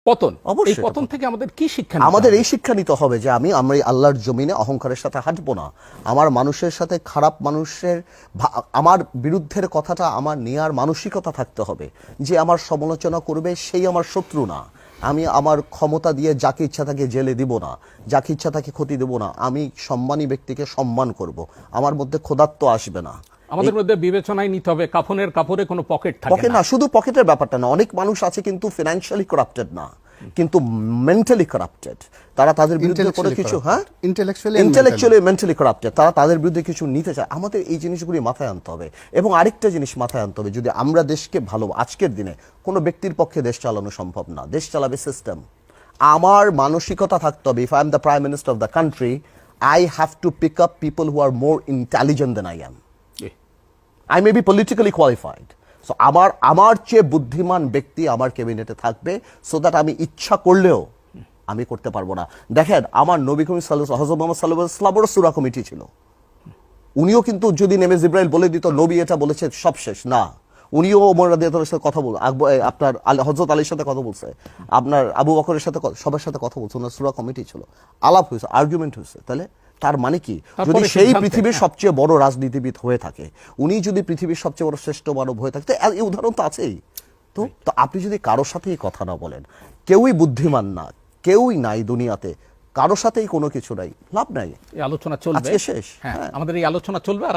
পতন। এই অবশ্যই পতন থেকে আমাদের কি শিক্ষা নিতে আমাদের হবে? এই শিক্ষা নিতে হবে যে আমরা আল্লাহর জমিনে অহংকারের সাথে হাঁটবো না। আমার মানুষের সাথে খারাপ মানুষের আমার বিরুদ্ধের কথাটা আমার নেয়ার মানসিকতা থাকতে হবে যে আমার সমালোচনা করবে সেই আমার শত্রু না। আমি আমার ক্ষমতা দিয়ে যাকে ইচ্ছা তাকে জেলে দিব না, যাকে ইচ্ছা তাকে ক্ষতি দেব না। আমি সম্মানী ব্যক্তিকে সম্মান করব, আমার মধ্যে খোদাত্ব আসবে না। আমাদের মধ্যে বিবেচনায় নিতে হবে কাফনের কাপড়ে কোনো পকেট থাকে পকেট না। না, শুধু পকেটের ব্যাপারটা না, অনেক মানুষ আছে কিন্তু ফিনান্সিয়ালি কারাপ্টেড না, কিন্তু মেন্টালি কারাপ্টেড। তারা তাদের বিরুদ্ধে কোনো কিছু ইন্টেলেকচুয়ালি মেন্টালি কারাপ্টেড, তারা তাদের বিরুদ্ধে কিছু নিতে চায়। আমাদের এই জিনিসগুলি মাথায় আনতে হবে। এবং আরেকটা জিনিস মাথায় আনতে হবে, যদি আমরা দেশকে ভালো, আজকের দিনে কোনো ব্যক্তির পক্ষে দেশ চালানো সম্ভব না, দেশ চালাবে সিস্টেম। আমার মানসিকতা থাকতে হবে, if I am the prime minister of the country, I have to pick up people who are more intelligent than I am. I may be politically qualified. So আমার চেয়ে বুদ্ধিমান ব্যক্তি আমার ক্যাবিনেটে থাকবে, সো দ্যাট আমি ইচ্ছা করলেও আমি করতে পারবো না। দেখেন, আমার নবী করিম সাল্লাল্লাহু হযরত মুহাম্মদ সাল্লাল্লাহু আলাইহি ওয়াসাল্লামের সূরা কমিটি ছিল। উনিও কিন্তু যদি নেমে জিবরাইল বলে দিত নবী এটা বলেছে সব শেষ না, উনিও ওমর রাদিয়াল্লাহু আনহুর সাথে কথা বল, আপনার হযরত আলীর সাথে কথা বলছে, আপনার আবু বকরের সাথে, সবার সাথে কথা বলছে, ওনার সূরা কমিটি ছিল, আলাপ হয়েছে, আর্গুমেন্ট হয়েছে। তাহলে তার মানে কি, যদি সেই পৃথিবীর সবচেয়ে বড় রাজনীতিবিদ হয়ে থাকে, উনি যদি পৃথিবীর সবচেয়ে বড় শ্রেষ্ঠ মানব হয়ে থাকে, এই উদাহরণ তো আছেই। তো আপনি যদি কারোর সাথেই কথা না বলেন, কেউই বুদ্ধিমান না, কেউই নাই দুনিয়াতে, কারোর সাথেই কোনো কিছু নাই, লাভ নাই, এই আলোচনা চলবে, আজকে শেষ। হ্যাঁ, আমাদের এই আলোচনা চলবে। আর